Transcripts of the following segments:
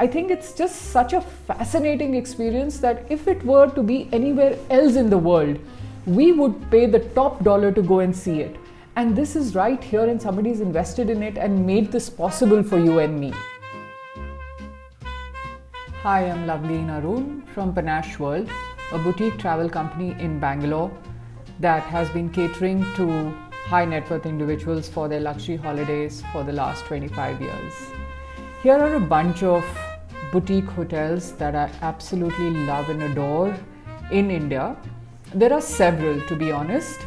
I think it's just such a fascinating experience that if it were to be anywhere else in the world, we would pay the top dollar to go and see it. And this is right here, and somebody's invested in it and made this possible for you and me. Hi, I'm Loveleen Arun from Panache World, a boutique travel company in Bangalore that has been catering to high net worth individuals for their luxury holidays for the last 25 years. Here are a bunch of boutique hotels that I absolutely love and adore in India. There are several, to be honest,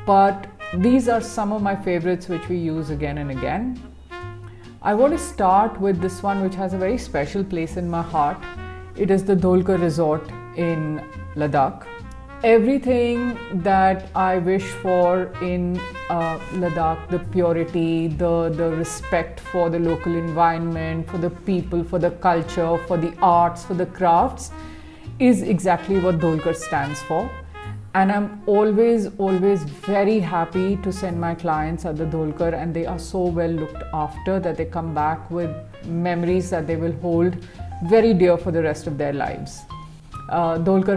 but these are some of my favorites which we use again and again. I want to start with this one which has a very special place in my heart. It is the Dolkhar resort in Ladakh. Everything that I wish for in Ladakh, the purity, the respect for the local environment, for the people, for the culture, for the arts, for the crafts, is exactly what Dolkhar stands for. And I'm always very happy to send my clients at the Dolkhar, and they are so well looked after that they come back with memories that they will hold very dear for the rest of their lives. Dolkhar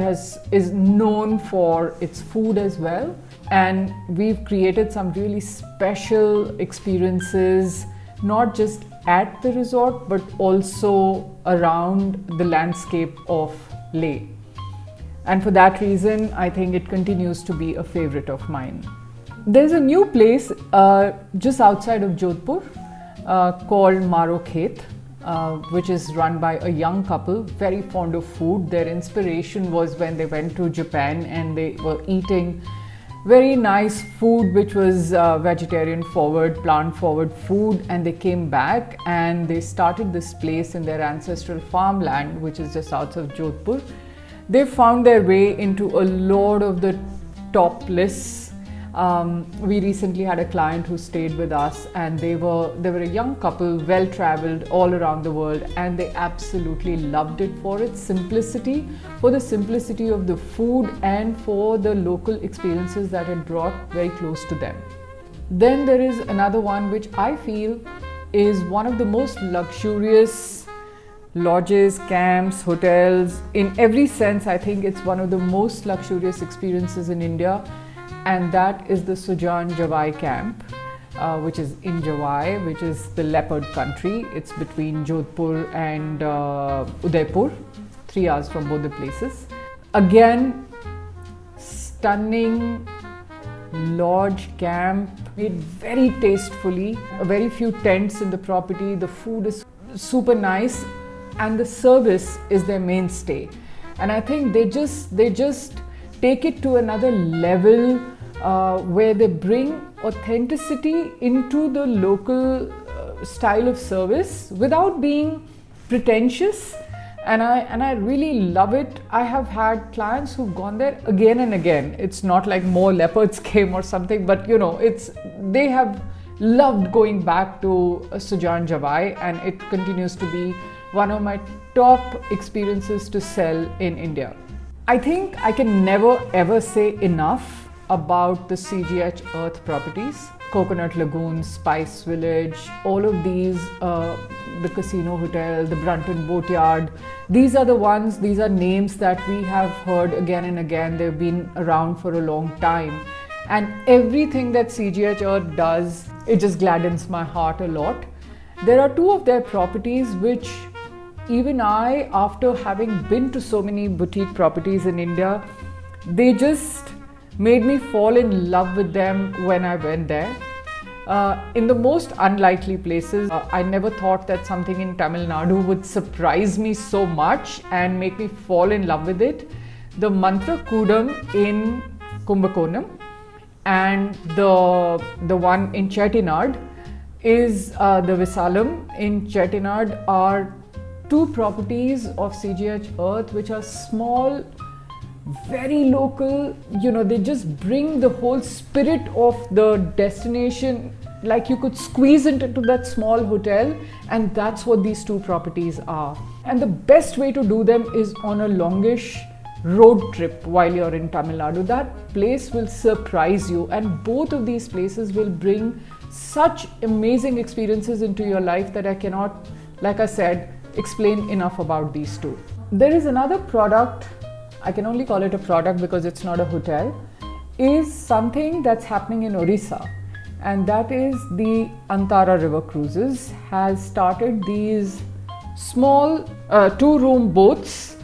is known for its food as well, and we've created some really special experiences, not just at the resort but also around the landscape of Leh. And for that reason, I think it continues to be a favorite of mine. There's a new place just outside of Jodhpur called Mharo, Khet, which is run by a young couple, very fond of food. Their inspiration was when they went to Japan and they were eating very nice food which was vegetarian forward, plant forward food, and they came back and they started this place in their ancestral farmland, which is just south of Jodhpur. They found their way into a lot of the top lists. We recently had a client who stayed with us, and they were a young couple, well traveled all around the world, and they absolutely loved it for its simplicity, for the simplicity of the food and for the local experiences that it brought very close to them. Then there is another one which I feel is one of the most luxurious lodges, camps, hotels. In every sense, I think it's one of the most luxurious experiences in India, and that is the SUJÁN Jawai camp, which is in Jawai, which is the leopard country. It's between Jodhpur and Udaipur, 3 hours from both the places. Again, stunning lodge camp, made very tastefully. A very few tents in the property. The food is super nice, and the service is their mainstay. And I think they just take it to another level where they bring authenticity into the local style of service without being pretentious. And I really love it. I have had clients who've gone there again and again. It's not like more leopards came or something, but you know, they have loved going back to SUJÁN Jawai, and it continues to be one of my top experiences to sell in India. I think I can never ever say enough about the CGH Earth properties. Coconut Lagoon, Spice Village, all of these, the Casino Hotel, the Brunton Boatyard, these are the ones, these are names that we have heard again and again. They've been around for a long time. And everything that CGH Earth does, it just gladdens my heart a lot. There are 2 of their properties which even I, after having been to so many boutique properties in India, they just made me fall in love with them when I went there. In the most unlikely places, I never thought that something in Tamil Nadu would surprise me so much and make me fall in love with it. The Mantra Koodam in Kumbakonam and the one in Chettinad is the Visalam in Chettinad are 2 properties of CGH Earth which are small, very local. You know, they just bring the whole spirit of the destination, like you could squeeze it into that small hotel, and that's what these 2 properties are. And the best way to do them is on a longish road trip while you're in Tamil Nadu. That place will surprise you, and both of these places will bring such amazing experiences into your life that I cannot, like I said, explain enough about these two. There is another product, I can only call it a product because it's not a hotel, is something that's happening in Odissa, and that is the Antara river cruises has started these small 2-room boats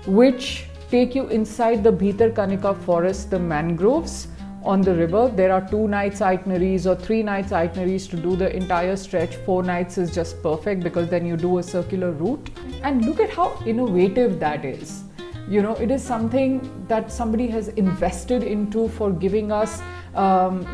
which take you inside the Bhitarkanika forest, the mangroves on the river. There are 2 nights itineraries or 3 nights itineraries to do the entire stretch. 4 nights is just perfect because then you do a circular route. And look at how innovative that is. You know, it is something that somebody has invested into for giving us,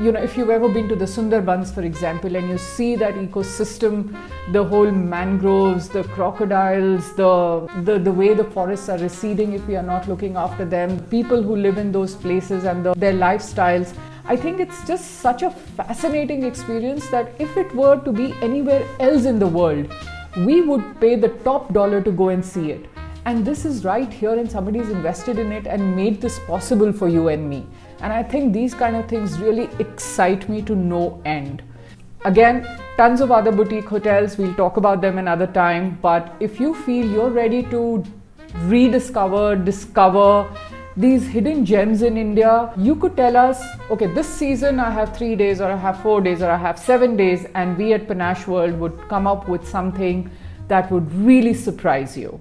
you know, if you've ever been to the Sundarbans, for example, and you see that ecosystem, the whole mangroves, the crocodiles, the way the forests are receding if we are not looking after them, people who live in those places and their lifestyles. I think it's just such a fascinating experience that if it were to be anywhere else in the world, we would pay the top dollar to go and see it. And this is right here, and somebody's invested in it and made this possible for you and me. And I think these kind of things really excite me to no end. Again, tons of other boutique hotels, we'll talk about them another time. But if you feel you're ready to discover these hidden gems in India, you could tell us, okay, this season I have 3 days, or I have 4 days, or I have 7 days, and we at Panache World would come up with something that would really surprise you.